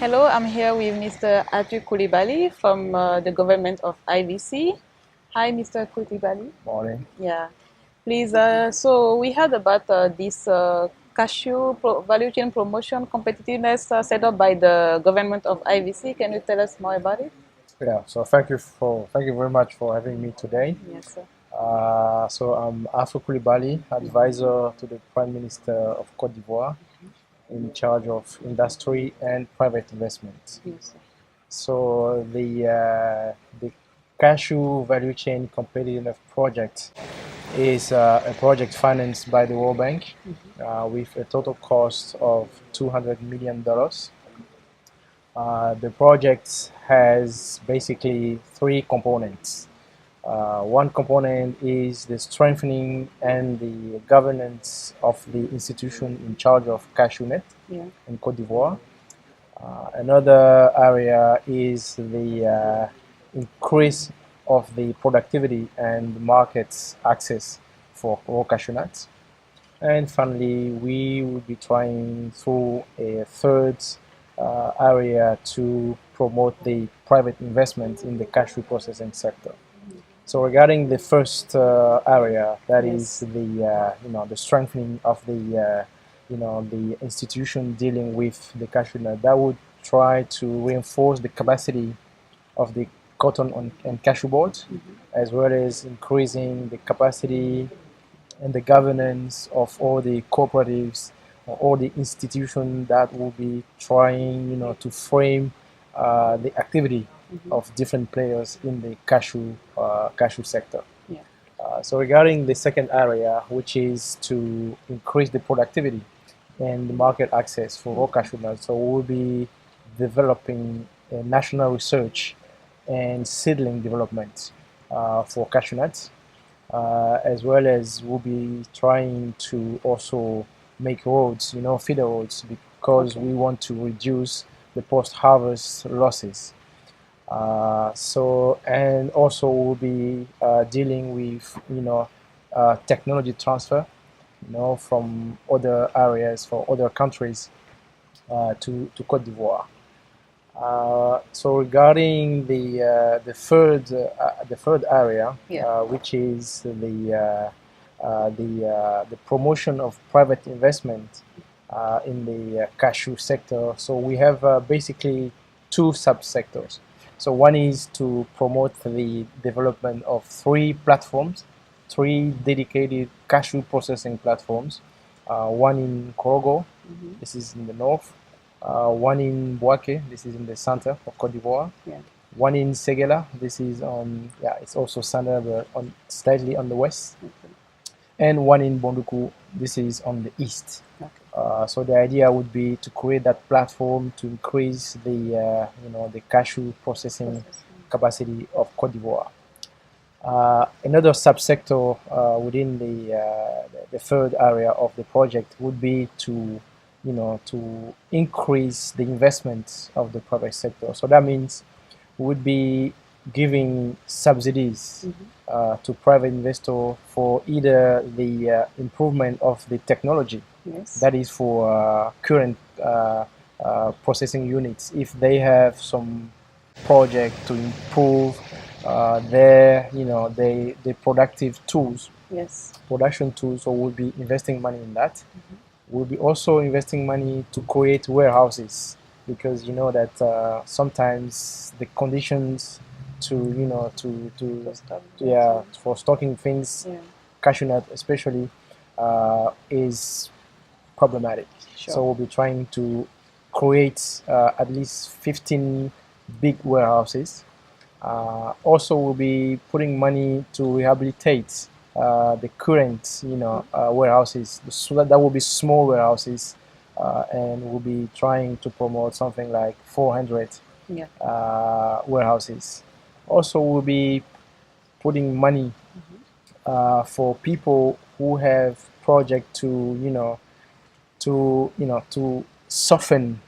Hello, I'm here with Mr. Seydou COULIBALY from the government of IVC. Hi, Mr. COULIBALY. Morning. Yeah. Please, so we heard about this cashew value chain promotion competitiveness set up by the government of IVC. Can you tell us more about it? Yeah, so thank you very much for having me today. Yes, sir. So I'm Seydou COULIBALY, advisor to the Prime Minister of Côte d'Ivoire, in charge of industry and private investment. Yes, sir. So the cashew value chain competitiveness project is a project financed by the World Bank with a total cost of $200 million. The project has basically three components. One component is the strengthening and the governance of the institution in charge of cashew nut Yeah. in Côte d'Ivoire. Another area is the increase of the productivity and market access for raw cashew nuts. And finally, we will be trying through a third area to promote the private investment in the cashew processing sector. So regarding the first area, that Yes. is the strengthening of the institution dealing with the cashew nut, that would try to reinforce the capacity of the cotton and cashew board, as well as increasing the capacity and the governance of all the cooperatives or all the institutions that will be trying, to frame the activity of different players in the cashew sector. Yeah. So regarding the second area, which is to increase the productivity and the market access for raw cashew nuts, so we'll be developing a national research and seedling development for cashew nuts, as well as we'll be trying to also make roads, feeder roads, because we want to reduce the post-harvest losses. And also we'll be dealing with, technology transfer, from other areas for other countries to Cote d'Ivoire. So regarding the third area, Yeah. which is the promotion of private investment in the cashew sector. So we have basically two subsectors. So one is to promote the development of three dedicated cashew processing platforms. One in Korogo, this is in the north. One in Bouaké, this is in the center of Côte d'Ivoire. Yeah. One in Segela, this is it's also center, but slightly on the west. Okay. And one in Bonduku, this is on the east. Okay. So the idea would be to create that platform to increase the cashew processing capacity of Côte d'Ivoire. Another subsector within the third area of the project would be to increase the investment of the private sector. So that means we would be giving subsidies to private investor for either the improvement of the technology, Yes. that is for current processing units, if they have some project to improve the productive tools, Yes. production tools. So we'll be investing money in that. We'll be also investing money to create warehouses, because you know that sometimes the conditions for stocking things, Yeah. cashew nut especially, is problematic. Sure. So we'll be trying to create at least 15 big warehouses. Also, we'll be putting money to rehabilitate the current, warehouses. So that will be small warehouses, and we'll be trying to promote something like 400 Yeah. warehouses. Also, we'll be putting money for people who have project to soften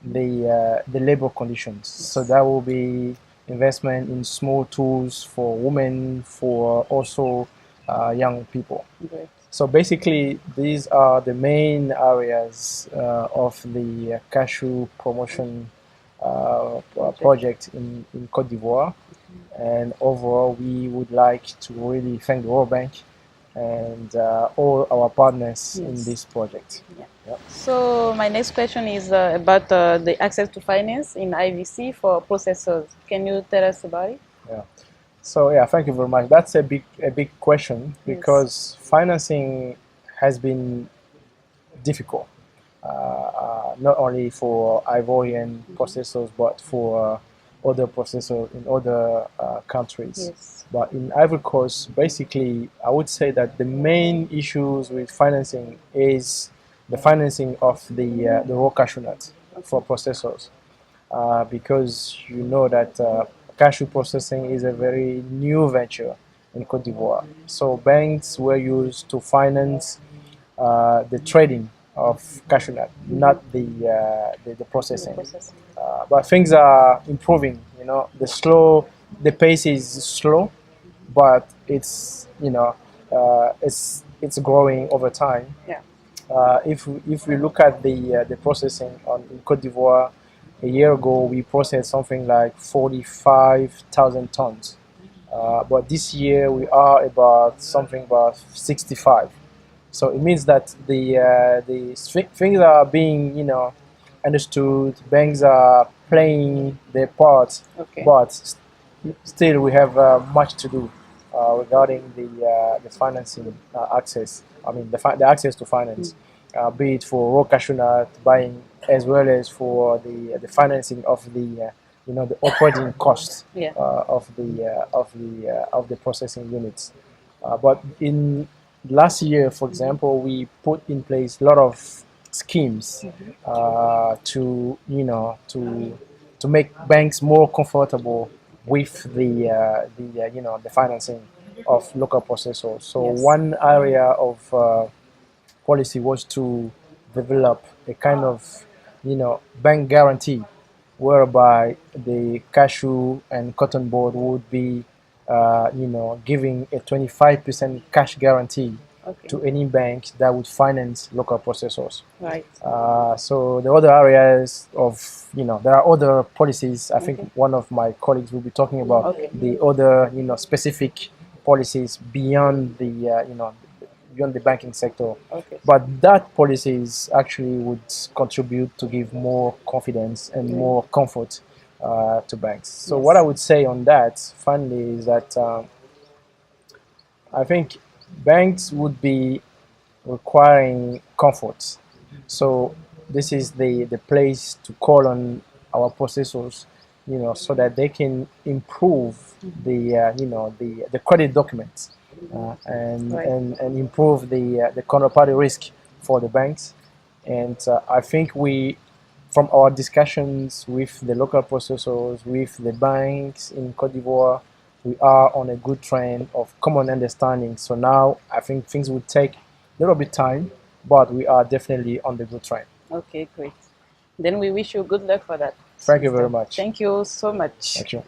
the labor conditions. So that will be investment in small tools for women, for also young people. Great. So basically, these are the main areas of the cashew promotion project in Cote d'Ivoire. And overall, we would like to really thank the World Bank and all our partners in this project. Yeah. Yep. So my next question is about the access to finance in IVC for processors. Can you tell us about it? Yeah. So yeah, thank you very much. That's a big question Yes. because financing has been difficult, not only for Ivorian processors but for other processors in other countries. Yes. But in Ivory Coast, basically, I would say that the main issues with financing is the financing of the raw cashew nut for processors, because you know that cashew processing is a very new venture in Cote d'Ivoire. So banks were used to finance the trading of cashew nut, not the processing. But things are improving. You know, the pace is slow, but it's growing over time. Yeah. If we look at the processing in Cote d'Ivoire, a year ago we processed something like 45,000 tons, but this year we are about something about 65. So it means that the things are being understood. Banks are playing their part, Okay. but still we have much to do regarding the financing access. I mean the access to finance, be it for raw cashew nut buying as well as for the financing of the operating costs Yeah. of the processing units. But in last year, for example, we put in place a lot of schemes to make banks more comfortable with the financing of local processors. So Yes. one area of policy was to develop a kind of bank guarantee whereby the cashew and cotton board would be giving a 25% cash guarantee Okay. to any bank that would finance local processors. Right. So the other areas of there are other policies. I think one of my colleagues will be talking about Okay. the other specific policies beyond beyond the banking sector. Okay. But that policies actually would contribute to give more confidence and more comfort to banks. So what I would say on that finally is that I think banks would be requiring comfort. So this is the place to call on our processors, so that they can improve the credit documents, Right. and improve the counterparty risk for the banks. And I think from our discussions with the local processors, with the banks in Cote d'Ivoire, we are on a good trend of common understanding. So now I think things will take a little bit time, but we are definitely on the good train. Okay, great. Then we wish you good luck for that. Thank you very much. Thank you so much. Thank you.